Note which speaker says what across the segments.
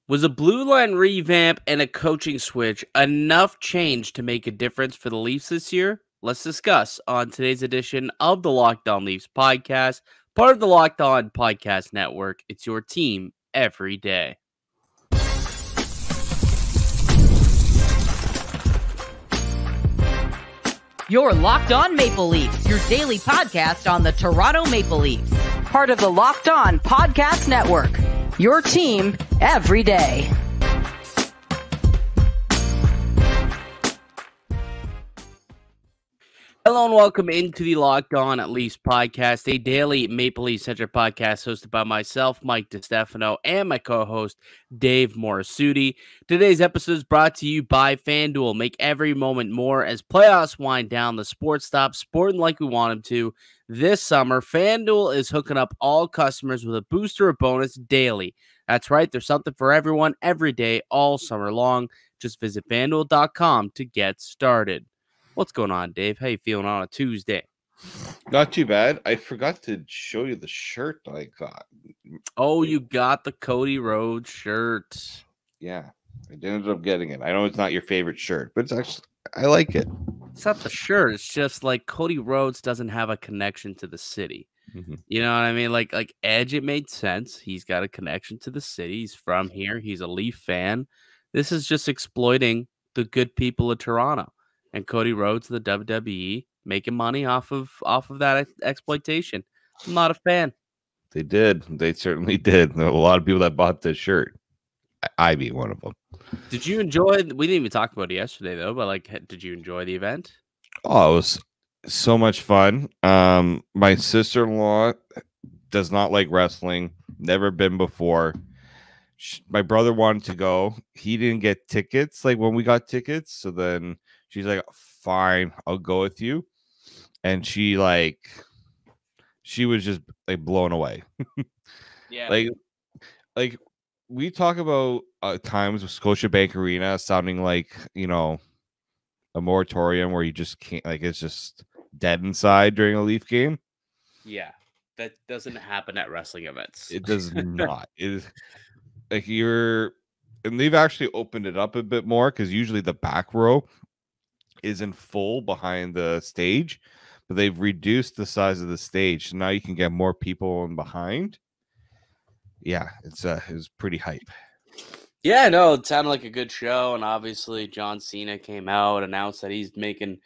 Speaker 1: Was a blue line revamp and a coaching switch enough change to make a difference for the Leafs this year? Let's discuss on today's edition of the Locked On Leafs podcast, part of the Locked On Podcast Network. It's your team every day.
Speaker 2: You're Locked On Maple Leafs, your daily podcast on the Toronto Maple Leafs. Part of the Locked On Podcast Network. Your team every day.
Speaker 1: Hello and welcome into the Locked On Leafs podcast, a daily Maple Leaf-centric podcast hosted by myself, Mike DiStefano, and my co-host, Dave Morassutti. Today's episode is brought to you by FanDuel. Make every moment more as playoffs wind down. The sports stop sporting like we want them to. This summer, FanDuel is hooking up all customers with a booster or bonus daily. That's right, there's something for everyone every day, all summer long. Just visit FanDuel.com to get started. What's going on, Dave? How you feeling on a Tuesday?
Speaker 3: Not too bad. I forgot to show you the shirt I got.
Speaker 1: Oh, you got the Cody Rhodes shirt.
Speaker 3: Yeah, I ended up getting it. I know it's not your favorite shirt, but it's actually, I like it.
Speaker 1: It's not the shirt. It's just like Cody Rhodes doesn't have a connection to the city.
Speaker 3: Mm-hmm.
Speaker 1: You know what I mean? Like Edge, it made sense. He's got a connection to the city. He's from here. He's a Leaf fan. This is just exploiting the good people of Toronto. And Cody Rhodes, the WWE, making money off of that exploitation. I'm not a fan.
Speaker 3: They did. They certainly did. There were a lot of people that bought this shirt. I being one of them.
Speaker 1: Did you enjoy? We didn't even talk about it yesterday, though. But did you enjoy the event?
Speaker 3: Oh, it was so much fun. My sister-in-law does not like wrestling. Never been before. My brother wanted to go. He didn't get tickets. Like when we got tickets, so then. She's like, fine, I'll go with you. And she was just like blown away.
Speaker 1: Yeah.
Speaker 3: Like we talk about times with Scotiabank Arena sounding like, a moratorium where you just can't, like, it's just dead inside during a Leaf game.
Speaker 1: Yeah. That doesn't happen at wrestling events.
Speaker 3: It does not. It is like and they've actually opened it up a bit more because usually the back row is in full behind the stage, but they've reduced the size of the stage, so now you can get more people in behind. Yeah, it was pretty hype.
Speaker 1: Yeah, no, it sounded like a good show, and obviously John Cena came out, announced that he's doing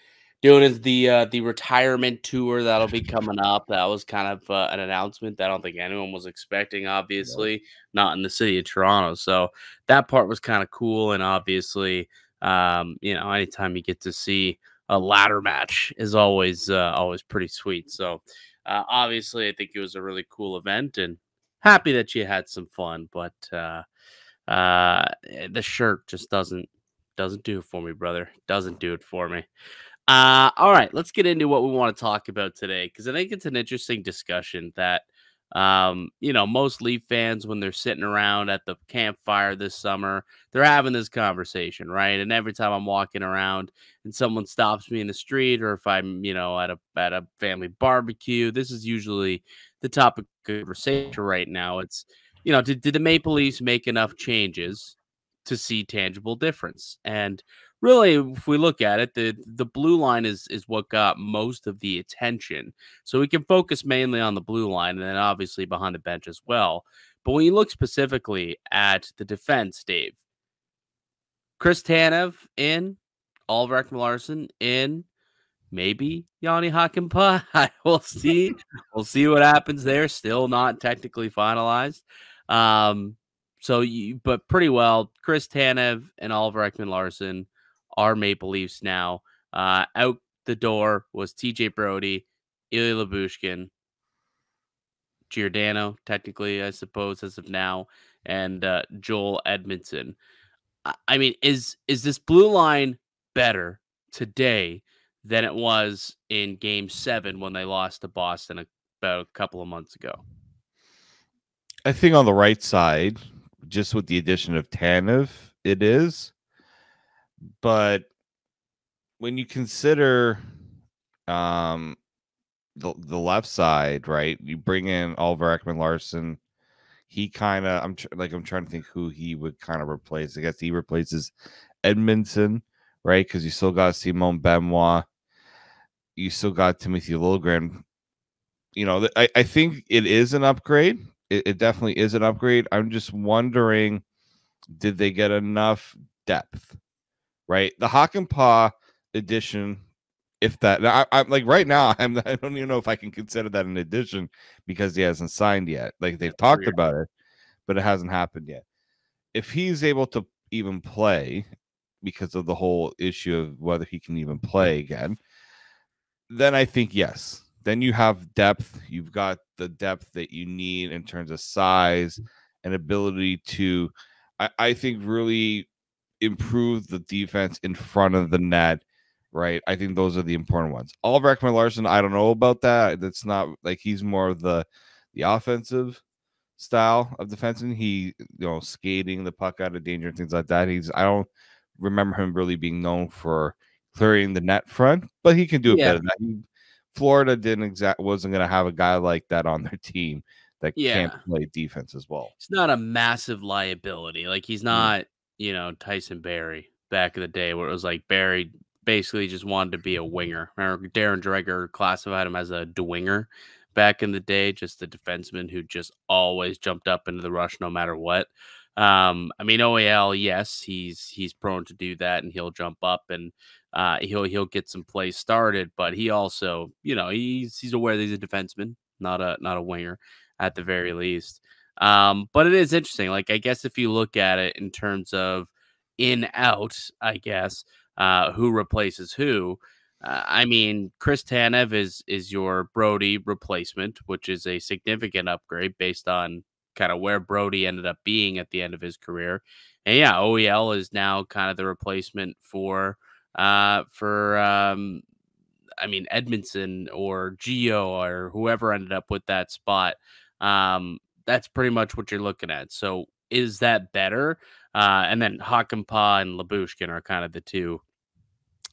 Speaker 1: the retirement tour that'll be coming up. That was kind of an announcement that I don't think anyone was expecting, obviously, not in the city of Toronto. So that part was kind of cool, and obviously anytime you get to see a ladder match is always pretty sweet. So obviously I think it was a really cool event and happy that you had some fun, but the shirt just doesn't do it for me, brother. Doesn't do it for me. All right, let's get into what we want to talk about today, because I think it's an interesting discussion that most Leaf fans, when they're sitting around at the campfire this summer, they're having this conversation, right? And every time I'm walking around and someone stops me in the street, or if I'm, at a family barbecue, this is usually the topic of conversation right now. It's, did the Maple Leafs make enough changes to see tangible difference? And really, if we look at it, the blue line is what got most of the attention. So we can focus mainly on the blue line and then obviously behind the bench as well. But when you look specifically at the defense, Dave, Chris Tanev in, Oliver Ekman-Larsson in, maybe Yanni Hakanpää. We'll see. We'll see what happens there. Still not technically finalized. But pretty well, Chris Tanev and Oliver Ekman-Larsson are Maple Leafs now. Out the door was TJ Brody, Ilya Lyubushkin, Giordano, technically, I suppose, as of now, and Joel Edmondson. I mean, is this blue line better today than it was in Game 7 when they lost to Boston about a couple of months ago?
Speaker 3: I think on the right side, just with the addition of Tanev, it is. But when you consider the left side, right, you bring in Oliver Ekman-Larsson. he kind of I'm trying to think who he would kind of replace. I guess he replaces Edmondson, right? Because you still got Simone Benoit, you still got Timothy Liljegren. You know, I think it is an upgrade. It definitely is an upgrade. I'm just wondering, did they get enough depth? Right, the Hakanpää edition, if that. Now, I'm like right now, I don't even know if I can consider that an addition because he hasn't signed yet. Like they've talked about it, but it hasn't happened yet. If he's able to even play, because of the whole issue of whether he can even play again, then I think yes. Then you have depth. You've got the depth that you need in terms of size and ability to, I think, really improve the defense in front of the net, right? I think those are the important ones. Oliver Ekman-Larsson, I don't know about that. That's not like he's more of the offensive style of defenseman. He, skating the puck out of danger and things like that. I don't remember him really being known for clearing the net front, but he can do a bit of that. Florida wasn't going to have a guy like that on their team that can't play defense as well.
Speaker 1: He's not a massive liability. Like he's not, Tyson Barrie back in the day where it was like Barrie basically just wanted to be a winger. Remember Darren Dreger classified him as a dwinger back in the day, just the defenseman who just always jumped up into the rush no matter what. I mean, OEL, yes, he's prone to do that, and he'll jump up and he'll get some plays started, but he also, he's aware that he's a defenseman, not a winger at the very least. But it is interesting. Like, I guess if you look at it in terms of in out, I guess, who replaces who. I mean, Chris Tanev is your Brody replacement, which is a significant upgrade based on kind of where Brody ended up being at the end of his career. And yeah, OEL is now kind of the replacement for Edmondson or Gio or whoever ended up with that spot. That's pretty much what you're looking at. So is that better? And then Hakanpää and Lyubushkin are kind of the two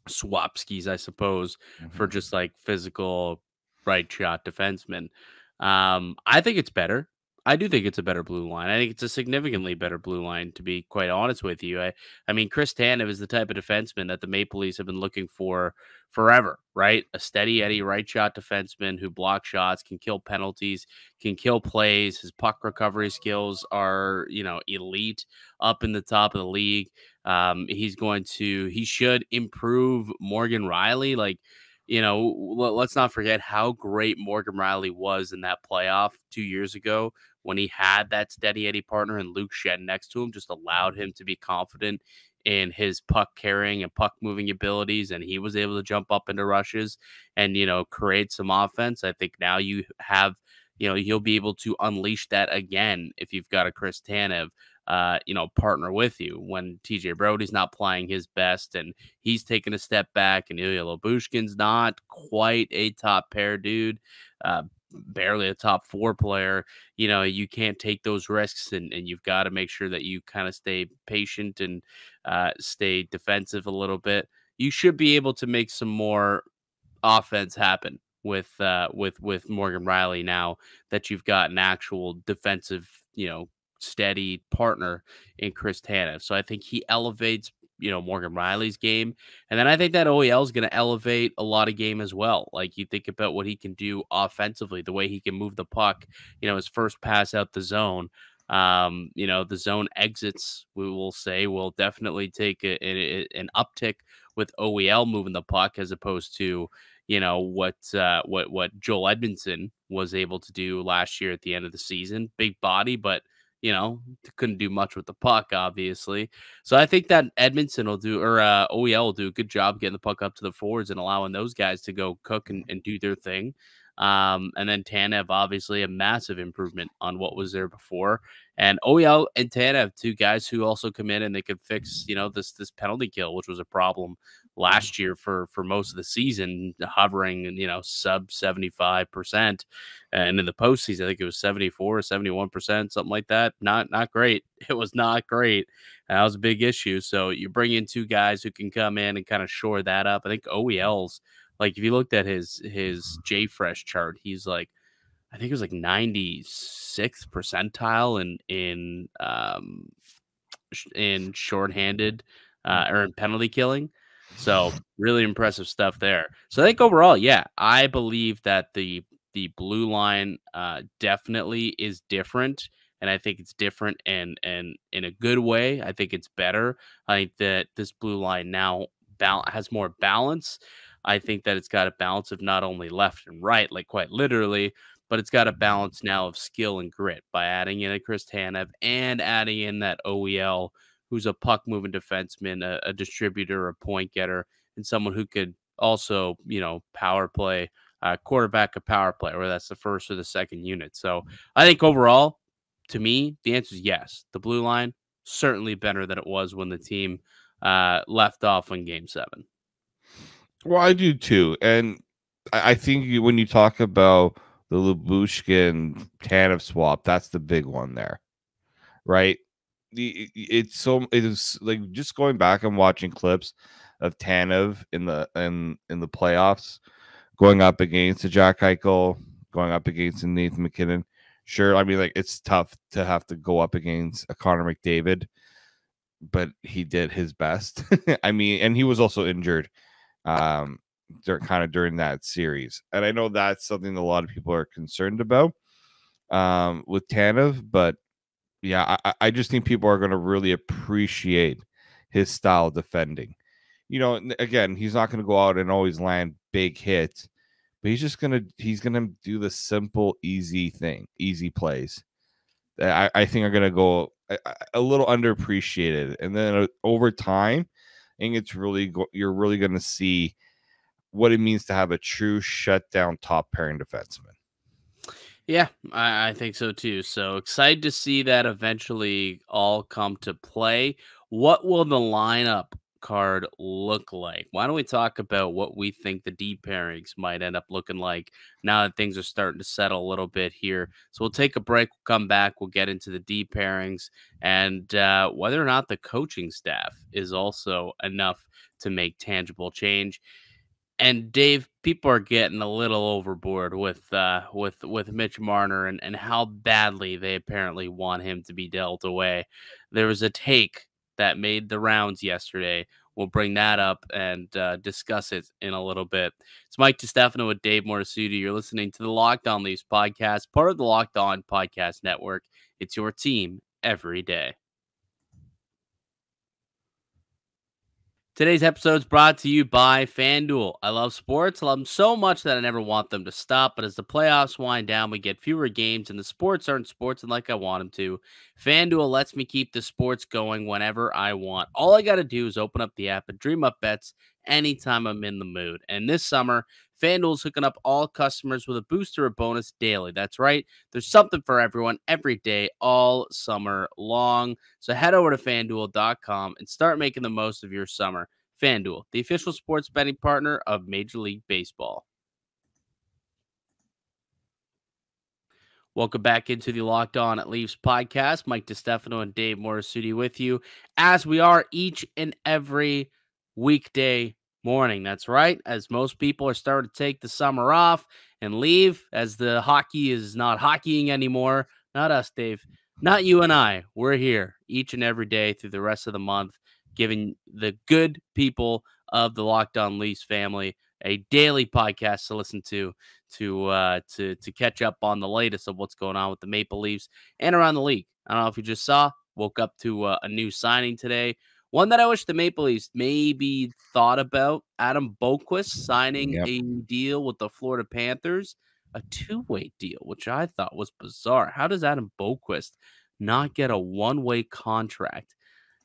Speaker 1: swapskis, I suppose, for just like physical right shot defensemen. I think it's better. I do think it's a better blue line. I think it's a significantly better blue line, to be quite honest with you. I mean, Chris Tanev is the type of defenseman that the Maple Leafs have been looking for forever, right? A steady Eddie right shot defenseman who blocks shots, can kill penalties, can kill plays. His puck recovery skills are, elite, up in the top of the league. He should improve Morgan Rielly. Like, let's not forget how great Morgan Rielly was in that playoff 2 years ago when he had that steady Eddie partner and Luke Shed next to him, just allowed him to be confident in his puck carrying and puck moving abilities. And he was able to jump up into rushes and, create some offense. I think now you have, he'll be able to unleash that again if you've got a Chris Tanev, partner with you when TJ Brody's not playing his best and he's taking a step back and Ilya Lyubushkin's not quite a top pair dude, barely a top 4 player. You can't take those risks and you've got to make sure that you kind of stay patient and stay defensive a little bit. You should be able to make some more offense happen with Morgan Rielly now that you've got an actual defensive, steady partner in Chris Tanev. So I think he elevates, Morgan Rielly's game. And then I think that OEL is going to elevate a lot of game as well. Like you think about what he can do offensively, the way he can move the puck, his first pass out the zone. The zone exits, we will say, will definitely take an uptick with OEL moving the puck as opposed to, what Joel Edmondson was able to do last year at the end of the season. Big body, but couldn't do much with the puck, obviously. So I think that Edmondson will do, or OEL will do a good job getting the puck up to the forwards and allowing those guys to go cook and do their thing. And then Tanev, obviously, a massive improvement on what was there before. And OEL and Tanev, two guys who also come in and they could fix, this penalty kill, which was a problem last year for most of the season, hovering, sub 75%. And in the postseason, I think it was 74 or 71%, something like that. Not great. It was not great. And that was a big issue. So you bring in two guys who can come in and kind of shore that up. I think OEL's, like, if you looked at his JFresh chart, he's like I think it was like 96th percentile in shorthanded or in penalty killing. So really impressive stuff there. So I think overall, yeah, I believe that the blue line definitely is different. And I think it's different and in a good way. I think it's better. I think that this blue line now has more balance. I think that it's got a balance of not only left and right, like quite literally, but it's got a balance now of skill and grit by adding in a Chris Tanev and adding in that OEL, who's a puck moving defenseman, a distributor, a point getter, and someone who could also, power play, quarterback a power play, whether that's the first or the second unit. So I think overall, to me, the answer is yes. The blue line certainly better than it was when the team left off in Game 7.
Speaker 3: Well, I do too, and I think when you talk about the Lyubushkin Tanev swap, that's the big one there, right? It is like just going back and watching clips of Tanev in the playoffs, going up against the Jack Eichel, going up against Nathan McKinnon. Sure, I mean, like, it's tough to have to go up against a Connor McDavid, but he did his best. I mean, and he was also injured during that series, and I know that's something that a lot of people are concerned about with Tanev, but yeah, I just think people are going to really appreciate his style of defending. Again, he's not going to go out and always land big hits, but he's gonna do the simple, easy plays that I think are going to go a little underappreciated, and then over time, I think you're really going to see what it means to have a true shutdown top pairing defenseman.
Speaker 1: Yeah, I think so too. So excited to see that eventually all come to play. What will the lineup card look like? Why don't we talk about what we think the deep pairings might end up looking like now that things are starting to settle a little bit here? So we'll take a break, we'll come back, we'll get into the deep pairings and whether or not the coaching staff is also enough to make tangible change. And Dave, people are getting a little overboard with Mitch Marner and how badly they apparently want him to be dealt away. There was a take that made the rounds yesterday. We'll bring that up and discuss it in a little bit. It's Mike DiStefano and Dave Morassutti. You're listening to the Locked On Leafs podcast, part of the Locked On Podcast Network. It's your team every day. Today's episode is brought to you by FanDuel. I love sports. I love them so much that I never want them to stop. But as the playoffs wind down, we get fewer games, and the sports aren't sports and like I want them to. FanDuel lets me keep the sports going whenever I want. All I got to do is open up the app and dream up bets anytime I'm in the mood. And this summer, FanDuel's hooking up all customers with a booster or bonus daily. That's right. There's something for everyone every day, all summer long. So head over to FanDuel.com and start making the most of your summer. FanDuel, the official sports betting partner of Major League Baseball. Welcome back into the Locked On at Leafs podcast. Mike DiStefano and Dave Morassutti with you, as we are each and every weekday morning. That's right. As most people are starting to take the summer off and leave, as the hockey is not hockeying anymore. Not us, Dave. Not you and I. We're here each and every day through the rest of the month, giving the good people of the Locked On Leafs family a daily podcast to listen to catch up on the latest of what's going on with the Maple Leafs and around the league. I don't know if you just saw, woke up to a new signing today. One that I wish the Maple Leafs maybe thought about, Adam Boqvist signing a deal with the Florida Panthers, a two-way deal, which I thought was bizarre. How does Adam Boqvist not get a one-way contract?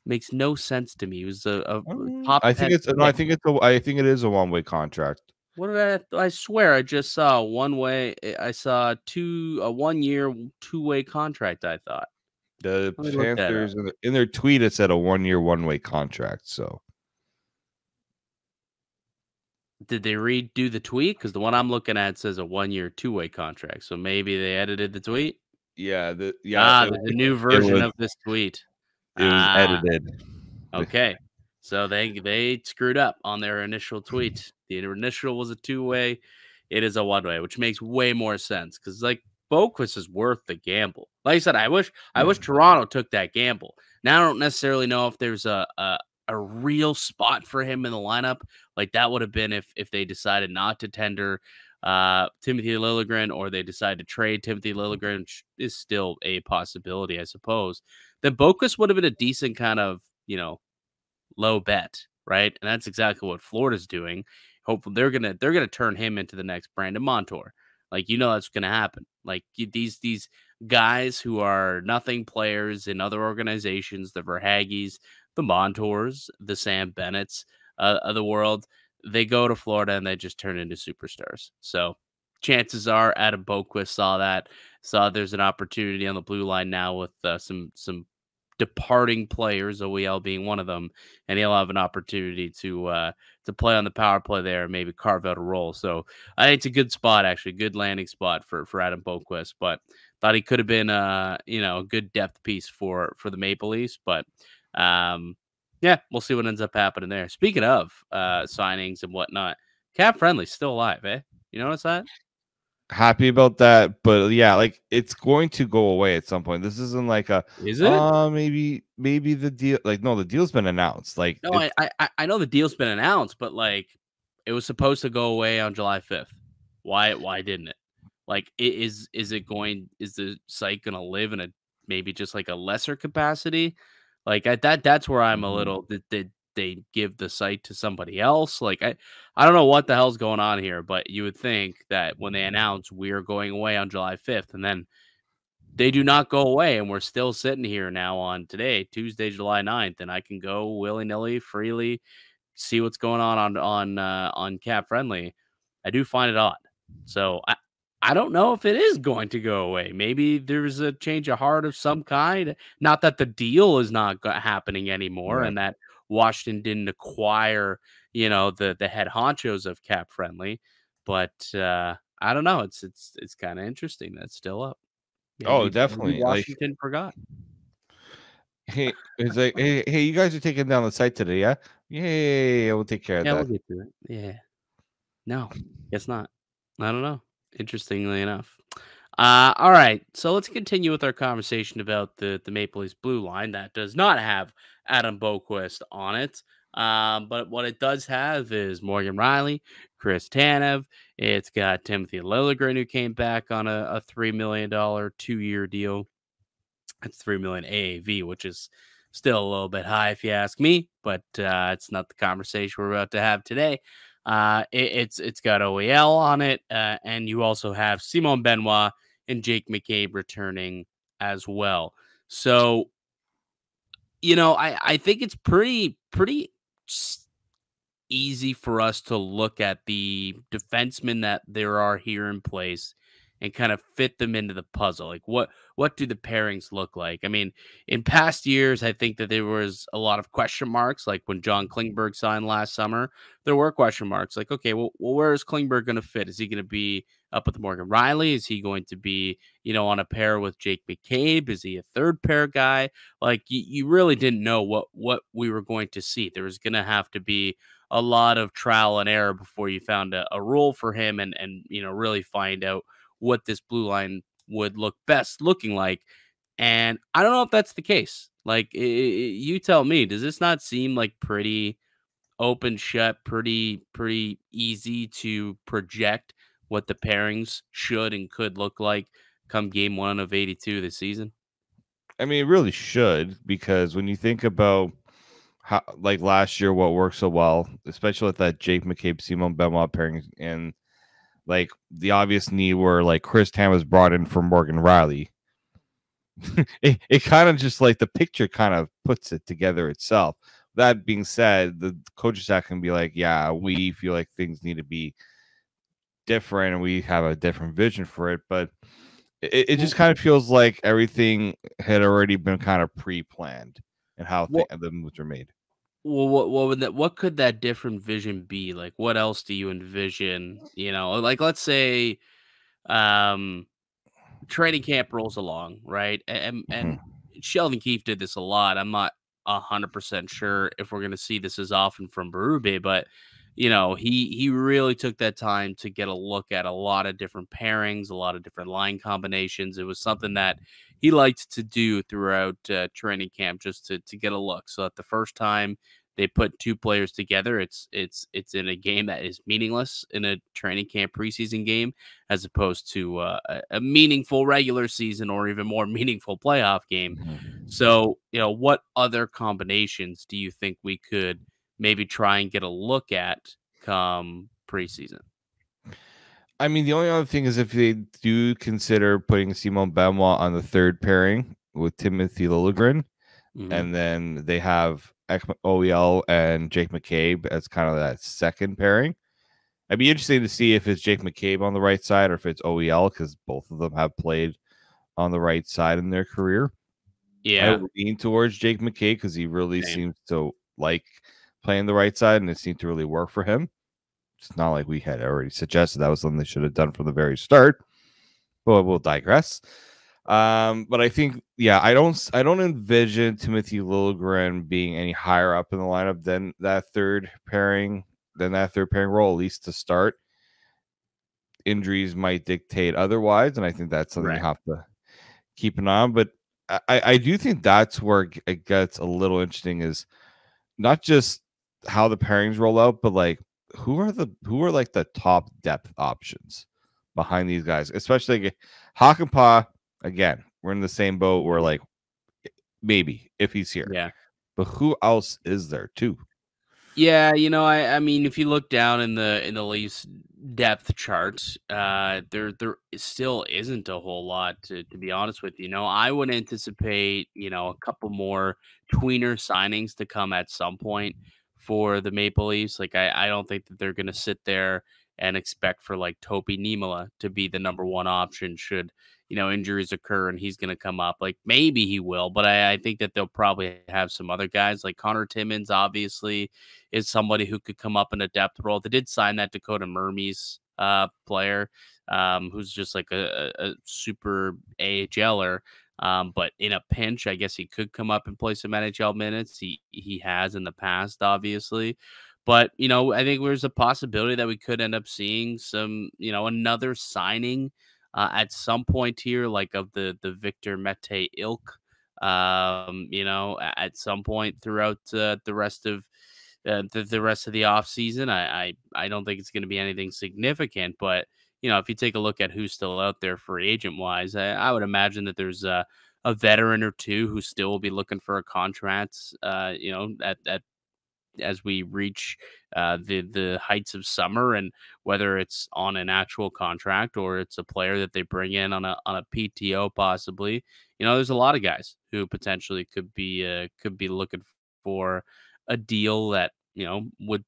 Speaker 1: Makes no sense to me. He was a top.
Speaker 3: I think it is a one-way contract.
Speaker 1: What did I swear I just saw one way. I saw a 1 year, two-way contract, I thought.
Speaker 3: The Panthers in their tweet, it said a 1 year, one-way contract. So
Speaker 1: did they redo the tweet? Because the one I'm looking at says a 1 year, two-way contract. So maybe they edited the tweet.
Speaker 3: Yeah, the
Speaker 1: new version of this tweet.
Speaker 3: It was edited.
Speaker 1: Okay. So they screwed up on their initial tweet. The initial was a two-way. It is a one-way, which makes way more sense. Because, like, Boquist is worth the gamble. Like I said, I wish Toronto took that gamble. Now I don't necessarily know if there's a real spot for him in the lineup. Like that would have been if they decided not to tender Timothy Liljegren, or they decide to trade Timothy Liljegren, which is still a possibility, I suppose. Then Boquist would have been a decent kind of, low bet, right? And that's exactly what Florida's doing. Hopefully they're gonna turn him into the next Brandon Montour. Like, that's gonna happen. Like these guys who are nothing players in other organizations, the Verhagis, the Montours, the Sam Bennetts of the world, they go to Florida and they just turn into superstars. So chances are Adam Boquist saw there's an opportunity on the blue line now with some departing players, OEL being one of them, and he'll have an opportunity to play on the power play there and maybe carve out a role. So I think it's a good spot, actually, good landing spot for Adam Boquist, but thought he could have been a good depth piece for the Maple Leafs, but yeah, we'll see what ends up happening there. Speaking of signings and whatnot, Cap Friendly's still alive, eh? You notice that?
Speaker 3: Happy about that, but yeah, like it's going to go away at some point. This isn't like
Speaker 1: is it?
Speaker 3: Maybe the deal, like, no, the deal's been announced. Like,
Speaker 1: no, I know the deal's been announced, but like it was supposed to go away on July 5th. Why didn't it? Like, is the site gonna live in a maybe just like a lesser capacity? Like that's where I'm a little that they give the site to somebody else. Like I don't know what the hell's going on here, but you would think that when they announce we're going away on July 5th, and then they do not go away, and we're still sitting here now on today, Tuesday, July 9th, and I can go willy-nilly, freely, see what's going on Cap Friendly. I do find it odd. So I don't know if it is going to go away. Maybe there's a change of heart of some kind. Not that the deal is not happening anymore, and that Washington didn't acquire, the head honchos of Cap Friendly. But I don't know. It's kind of interesting that's still up.
Speaker 3: Maybe, definitely.
Speaker 1: Washington forgot.
Speaker 3: Hey, it's like, hey, you guys are taking down the site today, yeah? Yeah, we'll take care of that.
Speaker 1: We'll get to it. Yeah. No, guess not. I don't know. Interestingly enough. All right, so let's continue with our conversation about the Maple Leafs blue line that does not have Adam Boquist on it. But what it does have is Morgan Rielly, Chris Tanev. It's got Timothy Liljegren, who came back on a $3 million 2-year deal. It's $3 million AAV, which is still a little bit high if you ask me, but it's not the conversation we're about to have today. It's got OEL on it, and you also have Simon Benoit and Jake McCabe returning as well. So, I think it's pretty easy for us to look at the defensemen that there are here in place and kind of fit them into the puzzle. Like what do the pairings look like? I mean, in past years, I think that there was a lot of question marks. Like when John Klingberg signed last summer, there were question marks. Like, okay, well where is Klingberg going to fit? Is he going to be up with Morgan Rielly? Is he going to be, on a pair with Jake McCabe? Is he a third pair guy? Like you really didn't know what we were going to see. There was going to have to be a lot of trial and error before you found a role for him and really find out what this blue line would look best looking like. And I don't know if that's the case. Like, you tell me, does this not seem like pretty open shut, pretty easy to project what the pairings should and could look like come game 1 of 82 this season?
Speaker 3: I mean, it really should, because when you think about how, like last year, what worked so well, especially with that Jake McCabe, Simon Benoit pairing, and like the obvious need where like Chris Tam was brought in for Morgan Rielly. it kind of just like the picture kind of puts it together itself. That being said, the coaching staff can be like, yeah, we feel like things need to be different and we have a different vision for it. But it just kind of feels like everything had already been kind of pre-planned and how the moves are made.
Speaker 1: Well, what could that different vision be? Like, what else do you envision? Like, let's say, training camp rolls along, right? And Sheldon Keefe did this a lot. I'm not 100% sure if we're going to see this as often from Berube, but he really took that time to get a look at a lot of different pairings, a lot of different line combinations. It was something that he liked to do throughout training camp, just to get a look. So that the first time they put two players together, it's in a game that is meaningless in a training camp preseason game, as opposed to a meaningful regular season or even more meaningful playoff game. So, what other combinations do you think we could maybe try and get a look at come preseason?
Speaker 3: I mean, the only other thing is if they do consider putting Simon Benoit on the third pairing with Timothy Liljegren, and then they have OEL and Jake McCabe as kind of that second pairing. I'd be interested to see if it's Jake McCabe on the right side or if it's OEL, because both of them have played on the right side in their career.
Speaker 1: Yeah.
Speaker 3: I would lean towards Jake McCabe because he really seems to like playing the right side, and it seemed to really work for him. It's not like we had already suggested that was something they should have done from the very start, but we'll digress. But I think, I don't envision Timothy Liljegren being any higher up in the lineup than that third pairing role, at least to start. Injuries might dictate otherwise, and I think that's something you have to keep an eye on. But I do think that's where it gets a little interesting, is not just how the pairings roll out, but like who are like the top depth options behind these guys, especially like Hakanpää. Again, we're in the same boat where like maybe if he's here, but who else is there too?
Speaker 1: Yeah, I mean, if you look down in the Leafs depth chart, there still isn't a whole lot, to be honest with you. I would anticipate a couple more tweener signings to come at some point for the Maple Leafs. Like I don't think that they're going to sit there and expect for like Topi Niemela to be the number one option should injuries occur and he's going to come up. Like maybe he will, but I think that they'll probably have some other guys like Connor Timmins, obviously, is somebody who could come up in a depth role. They did sign that Dakota Mermis player, who's just like a super AHLer. But in a pinch, I guess he could come up and play some NHL minutes. He has in the past, obviously. But, I think there's a possibility that we could end up seeing some, another signing at some point here, like of the Victor Mete ilk, at some point throughout the rest of the rest of the offseason. I don't think it's going to be anything significant, but, if you take a look at who's still out there free agent wise, I would imagine that there's a veteran or two who still will be looking for a contract, at as we reach the heights of summer, and whether it's on an actual contract or it's a player that they bring in on a PTO possibly. There's a lot of guys who potentially could be looking for a deal that would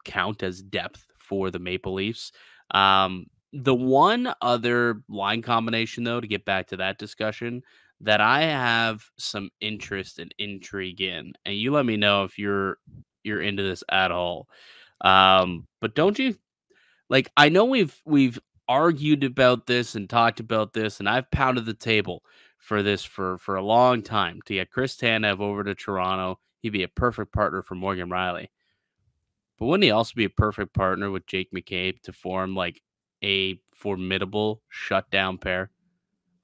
Speaker 1: count as depth for the Maple Leafs. The one other line combination, though, to get back to that discussion, that I have some interest and intrigue in, and you let me know if you're into this at all. But don't you like? I know we've argued about this and talked about this, and I've pounded the table for this for a long time to get Chris Tanev over to Toronto. He'd be a perfect partner for Morgan Rielly. But wouldn't he also be a perfect partner with Jake McCabe to form like a formidable shutdown pair?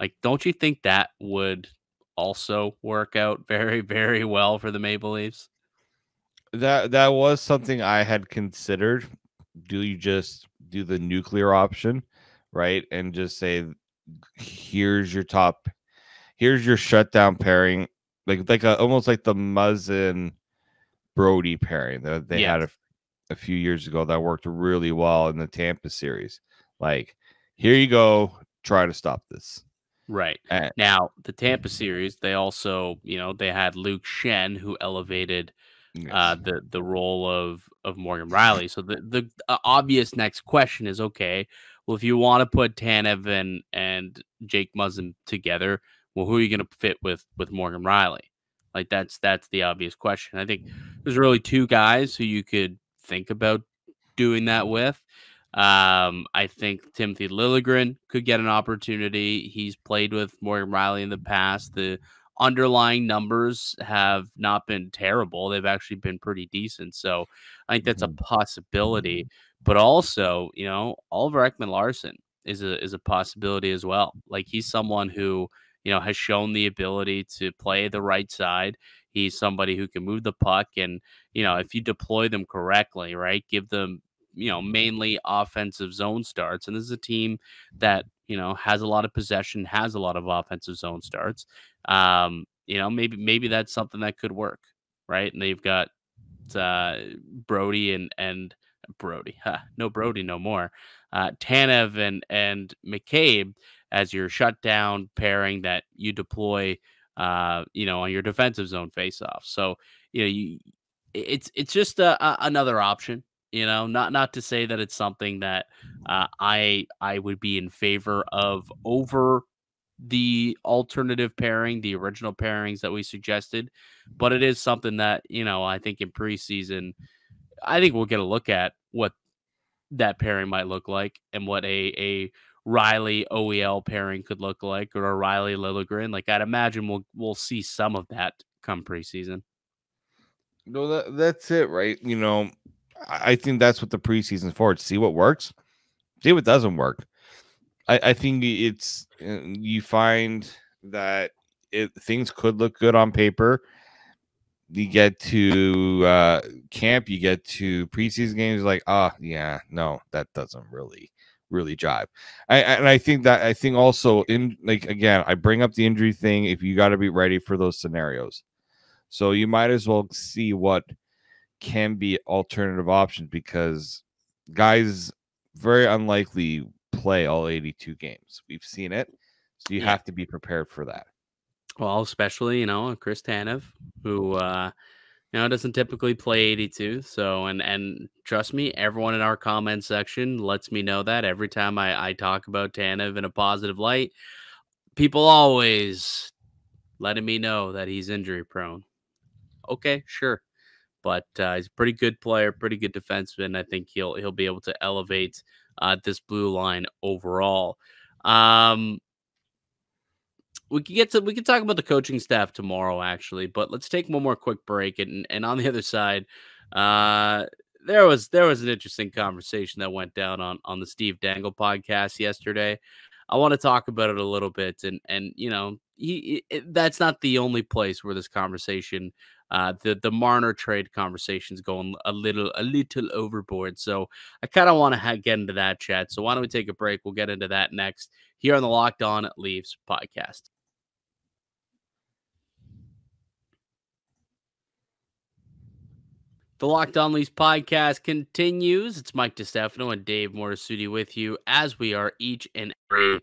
Speaker 1: Like, don't you think that would also work out very, very well for the Maple Leafs?
Speaker 3: That was something I had considered. Do you just do the nuclear option, right? And just say, here's your shutdown pairing, like almost like the Muzzin Brody pairing that they had a few years ago that worked really well in the Tampa series. Like, here you go, try to stop this.
Speaker 1: Right. Now, the Tampa series, they also, they had Luke Shen, who elevated the role of Morgan Rielly. So the obvious next question is, okay, well, if you want to put Tanev and Jake Muzzin together, well, who are you going to fit with Morgan Rielly? Like that's the obvious question. I think there's really two guys who you could think about doing that with. I think Timothy Liljegren could get an opportunity. He's played with Morgan Rielly in the past. The underlying numbers have not been terrible. They've actually been pretty decent. So I think that's a possibility. But also, Oliver Ekman-Larsson is a possibility as well. Like, he's someone who, has shown the ability to play the right side. He's somebody who can move the puck. And, if you deploy them correctly, right, give them, mainly offensive zone starts. And this is a team that, has a lot of possession, has a lot of offensive zone starts. Maybe that's something that could work, right? And they've got Brody and Brody. No Brody no more. Tanev and McCabe as your shutdown pairing that you deploy, on your defensive zone faceoff. So, it's just another option. Not to say that it's something that I would be in favor of over the alternative pairing, the original pairings that we suggested, but it is something that, I think in preseason, I think we'll get a look at what that pairing might look like and what a Riley OEL pairing could look like, or a Riley Liljegren. Like, I'd imagine we'll see some of that come preseason.
Speaker 3: No, that's it, right? I think that's what the preseason's for, to see what works, see what doesn't work. I think it's, you find that things could look good on paper. You get to camp, you get to preseason games, like, yeah, no, that doesn't really jive. I think also, in, like, again, I bring up the injury thing. If you got to be ready for those scenarios, so you might as well see what can be alternative options, because guys very unlikely play all 82 games. We've seen it, so you have to be prepared for that.
Speaker 1: Well, especially, Chris Tanev, who doesn't typically play 82. So, and trust me, everyone in our comment section lets me know that every time I talk about Tanev in a positive light, people always letting me know that he's injury prone. Okay, sure. But he's a pretty good player, pretty good defenseman. I think he'll be able to elevate this blue line overall. We can talk about the coaching staff tomorrow, actually, but let's take one more quick break. And on the other side, there was an interesting conversation that went down on the Steve Dangle podcast yesterday. I want to talk about it a little bit, and that's not the only place where this conversation, the Marner trade conversation is going a little overboard. So I kind of want to get into that chat. So why don't we take a break? We'll get into that next here on the Locked On Leafs podcast. The Locked On Leafs podcast continues. It's Mike DiStefano and Dave Morassutti with you, as we are each and every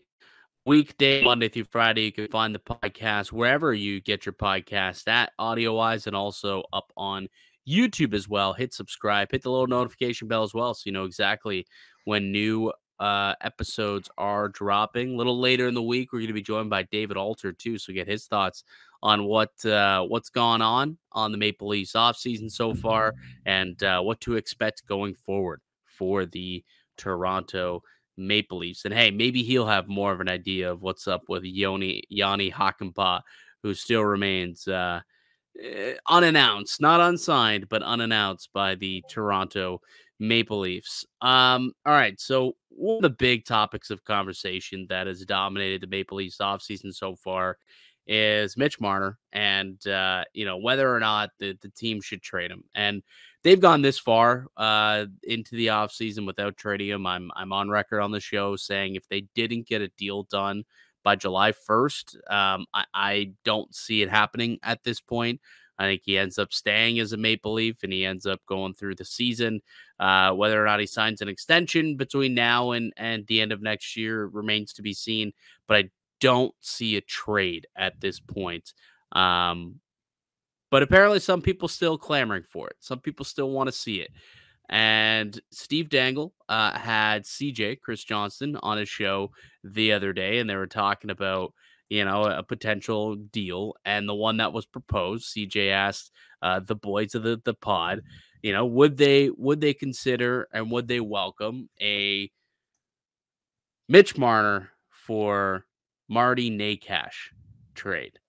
Speaker 1: weekday, Monday through Friday. You can find the podcast wherever you get your podcast at, audio-wise, and also up on YouTube as well. Hit subscribe, hit the little notification bell as well, so you know exactly when new episodes are dropping. A little later in the week, we're going to be joined by David Alter too, so get his thoughts on what's gone on the Maple Leafs offseason so far, and what to expect going forward for the Toronto Maple Leafs. And hey, maybe he'll have more of an idea of what's up with Joni Hakanpää, who still remains unannounced, not unsigned, but unannounced by the Toronto Maple Leafs. All right, so one of the big topics of conversation that has dominated the Maple Leafs offseason so far is Mitch Marner, and whether or not the team should trade him. And they've gone this far into the offseason without trading him. I'm on record on the show saying if they didn't get a deal done by July 1st, I don't see it happening at this point. I think he ends up staying as a Maple Leaf, and he ends up going through the season. Whether or not he signs an extension between now and the end of next year remains to be seen, but I don't see a trade at this point. But apparently some people still clamoring for it. Some people still want to see it. And Steve Dangle had CJ, Chris Johnston, on his show the other day, and they were talking about, a potential deal. And the one that was proposed, CJ asked the boys of the pod, would they consider and would they welcome a Mitch Marner for Marty Nakash trade?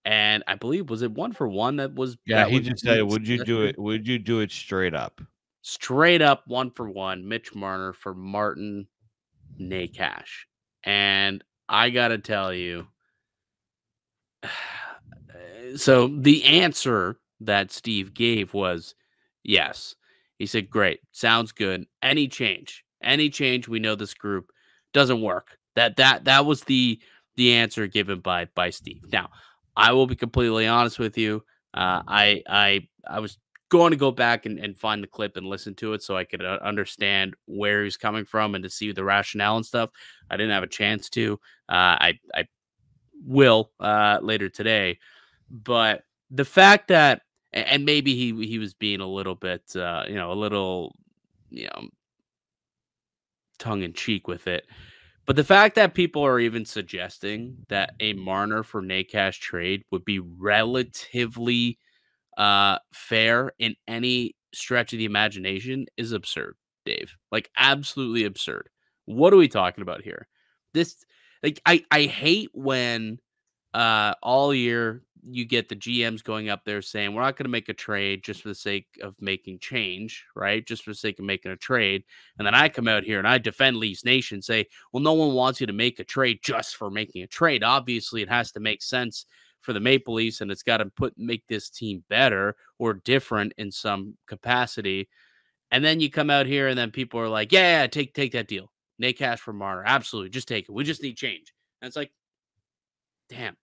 Speaker 1: And I believe, was it 1-for-1 that was
Speaker 3: he just said, would you do
Speaker 1: suggested?
Speaker 3: it? Would you do it straight up?
Speaker 1: Straight up 1-for-1, Mitch Marner for Martin Necas. And I got to tell you, so the answer that Steve gave was yes. He said, great, sounds good. Any change, we know this group doesn't work. That was the answer given by Steve. Now, I will be completely honest with you. I was going to go back and find the clip and listen to it so I could understand where he's coming from and to see the rationale and stuff. I didn't have a chance to. I will later today, but the fact that, and maybe he was being a little bit a little tongue in cheek with it, but the fact that people are even suggesting that a Marner for Necas trade would be relatively fair in any stretch of the imagination is absurd, Dave. Like, absolutely absurd. What are we talking about here? This, like, I hate when all year you get the GMs going up there saying we're not going to make a trade just for the sake of making change, right? Just for the sake of making a trade. And then I come out here and I defend Leafs Nation, say, well, no one wants you to make a trade just for making a trade. Obviously, it has to make sense for the Maple Leafs, and it's got to make this team better or different in some capacity. And then you come out here and then people are like, yeah, take that deal. Necas for Marner. Absolutely. Just take it. We just need change. And it's like, damn.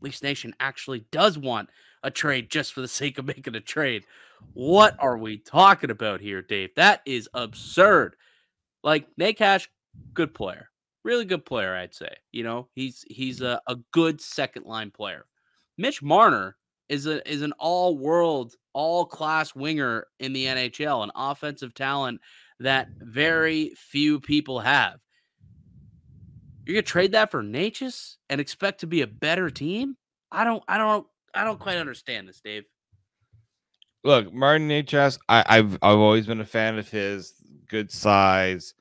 Speaker 1: Leafs Nation actually does want a trade just for the sake of making a trade. What are we talking about here, Dave? That is absurd. Like, Necas, good player. Really good player, I'd say. He's a good second line player. Mitch Marner is an all-world, all-class winger in the NHL, an offensive talent that very few people have. You're gonna trade that for Necas and expect to be a better team? I don't quite understand this, Dave.
Speaker 3: Look, Martin Necas, I've always been a fan of his. Good size,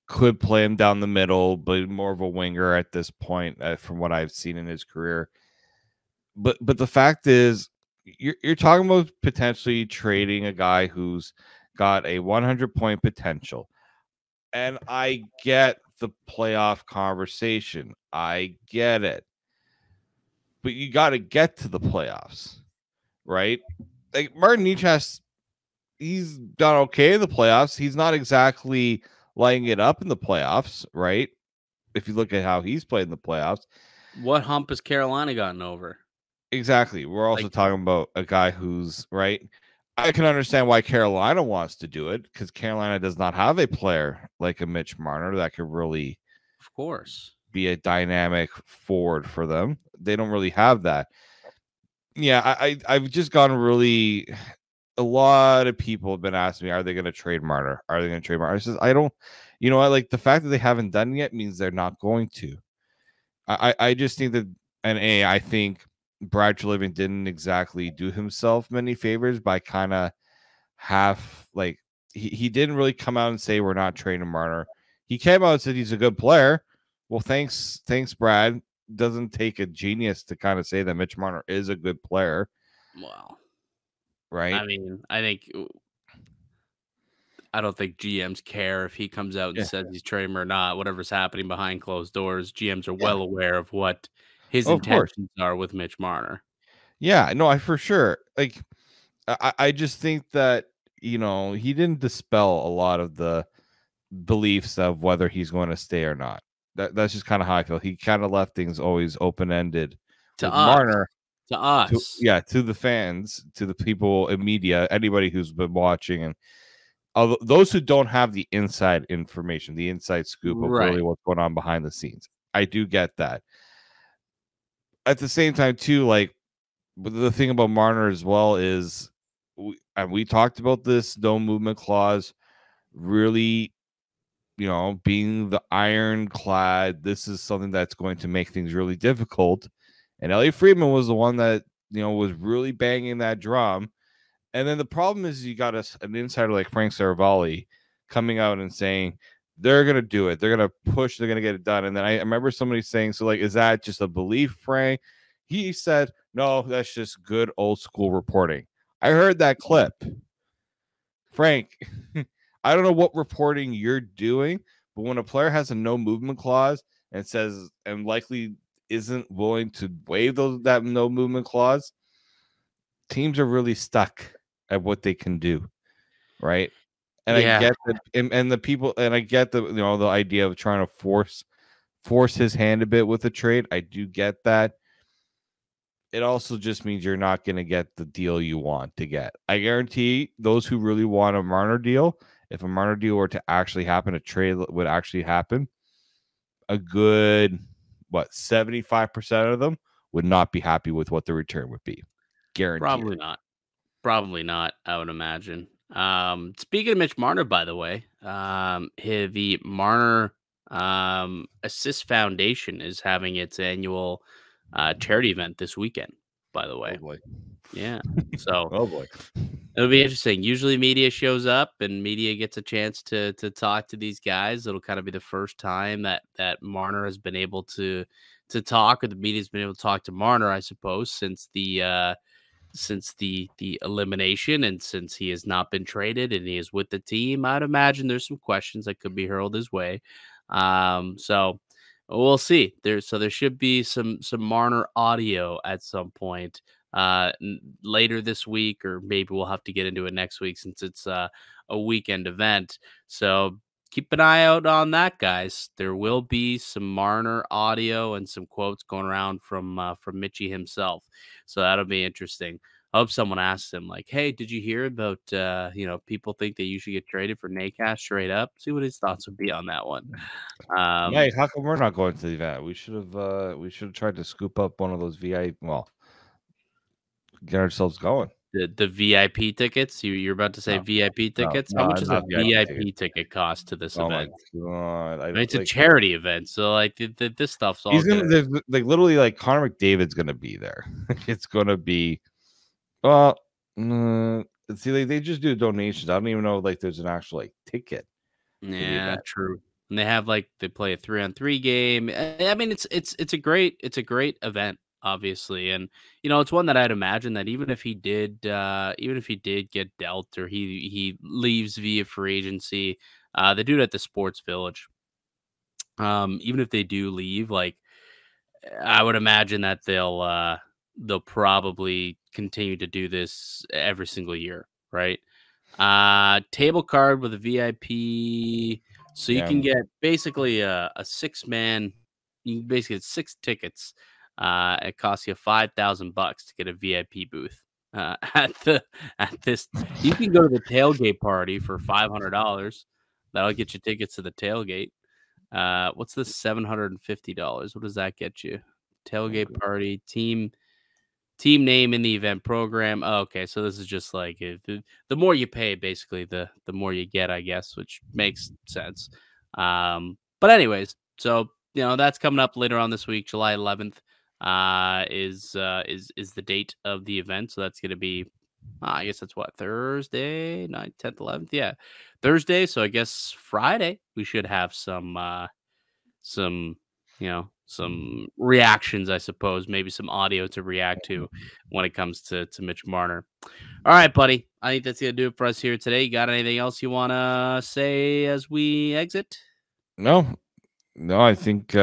Speaker 3: could play him down the middle, but more of a winger at this point, from what I've seen in his career. But the fact is, you're talking about potentially trading a guy who's got a 100-point potential, and I get the playoff conversation. I get it. But you got to get to the playoffs, right? Like, Martin Necas, he's done okay in the playoffs. He's not exactly lighting it up in the playoffs, right? If you look at how he's played in the playoffs.
Speaker 1: What hump has Carolina gotten over?
Speaker 3: Exactly. We're also talking about a guy who's, right? I can understand why Carolina wants to do it, because Carolina does not have a player like a Mitch Marner that could really,
Speaker 1: of course,
Speaker 3: be a dynamic forward for them. They don't really have that. Yeah, I've just gone really. A lot of people have been asking me, are they going to trade Marner? Are they going to trade Marner? I says, I don't. You know what? Like, the fact that they haven't done it yet means they're not going to. I just think that, and I think Brad Treliving didn't exactly do himself many favors by kind of he didn't really come out and say we're not trading Marner. He came out and said he's a good player. Well, thanks, Brad. Doesn't take a genius to kind of say that Mitch Marner is a good player.
Speaker 1: Wow.
Speaker 3: Right?
Speaker 1: I mean, I don't think GMs care if he comes out and says he's trading or not. Whatever's happening behind closed doors, GMs are well aware of what his intentions are with Mitch Marner.
Speaker 3: Yeah, no, for sure. Like, I just think that, he didn't dispel a lot of the beliefs of whether he's going to stay or not. That's just kind of how I feel. He kind of left things always open-ended
Speaker 1: to us.
Speaker 3: Marner.
Speaker 1: To us.
Speaker 3: To the fans, to the people in media, anybody who's been watching, and those who don't have the inside information, the inside scoop of really what's going on behind the scenes. I do get that. At the same time, too, like, the thing about Marner as well is, we talked about this no movement clause really, being the ironclad. This is something that's going to make things really difficult. And Elliot Friedman was the one that, was really banging that drum. And then the problem is you got an insider like Frank Saravalli coming out and saying they're going to do it. They're going to push. They're going to get it done. And then I remember somebody saying, so, like, is that just a belief, Frank? He said, no, that's just good old school reporting. I heard that clip. Frank, I don't know what reporting you're doing, but when a player has a no movement clause and says, and likely isn't willing to waive that no movement clause, teams are really stuck at what they can do. Right. And I get that, and the people, and I get the the idea of trying to force his hand a bit with a trade. I do get that. It also just means you're not going to get the deal you want to get. I guarantee those who really want a Marner deal, if a Marner deal were to actually happen, a trade would actually happen, a good 75% of them would not be happy with what the return would be. Guaranteed.
Speaker 1: Probably not, I would imagine. Speaking of Mitch Marner, by the way, the Marner Assist Foundation is having its annual charity event this weekend, by the way.
Speaker 3: Oh boy.
Speaker 1: Yeah. So
Speaker 3: oh boy.
Speaker 1: It'll be interesting. Usually media shows up and media gets a chance to talk to these guys. It'll kind of be the first time that Marner has been able to talk, or the media's been able to talk to Marner, I suppose, since the elimination, and since he has not been traded and he is with the team. I'd imagine there's some questions that could be hurled his way. So we'll see. There should be some Marner audio at some point later this week, or maybe we'll have to get into it next week since it's a weekend event. So keep an eye out on that, guys. There will be some Marner audio and some quotes going around from Mitchie himself. So that'll be interesting. I hope someone asks him, like, hey, did you hear about, people think that you should get traded for NACAS straight up? See what his thoughts would be on that one.
Speaker 3: Hey, how come we're not going to the event? We should have tried to scoop up one of those get ourselves going.
Speaker 1: The VIP tickets? You're about to say VIP tickets? How much does a VIP ticket cost to this event?
Speaker 3: Oh my god!
Speaker 1: It's a charity event, so like this stuff's all.
Speaker 3: He's gonna literally like Connor McDavid's gonna be there. It's gonna be, see, they just do donations. I don't even know there's an actual ticket.
Speaker 1: Yeah, true. And they have they play a 3-on-3 game. I mean, it's a great event, obviously, and it's one that I'd imagine that even if he did get dealt, or he leaves via free agency, they do it at the Sports Village. Even if they do leave, I would imagine that they'll probably continue to do this every single year, right? Table card with a VIP, so you can get basically a 6-man. You can basically get 6 tickets. It costs you $5,000 to get a VIP booth at this. You can go to the tailgate party for $500. That'll get you tickets to the tailgate. What's this? $750. What does that get you? Tailgate party, team name in the event program. Oh, okay, so this is just the more you pay, basically, the more you get, I guess, which makes sense. But anyways, so that's coming up later on this week. July 11th is the date of the event. So that's going to be, I guess that's what, Thursday, 9th, 10th, 11th. Yeah, Thursday. So I guess Friday we should have some reactions, I suppose, maybe some audio to react to when it comes to Mitch Marner. All right, buddy. I think that's going to do it for us here today. You got anything else you want to say as we exit?
Speaker 3: No, I think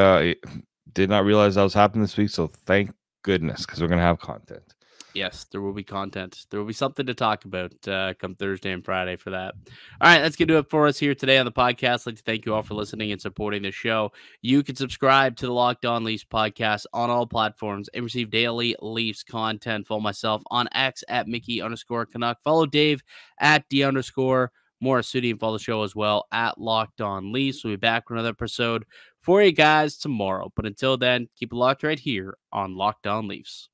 Speaker 3: did not realize that was happening this week. So thank goodness, because we're going to have content.
Speaker 1: Yes, there will be content. There will be something to talk about come Thursday and Friday for that. All right, that's going to do it for us here today on the podcast. I'd like to thank you all for listening and supporting the show. You can subscribe to the Locked On Leafs podcast on all platforms and receive daily Leafs content. Follow myself on X at Mickey_Canuck. Follow Dave at D_Morassutti, and follow the show as well at Locked On Leafs. We'll be back with another episode for you guys tomorrow. But until then, keep it locked right here on Locked On Leafs.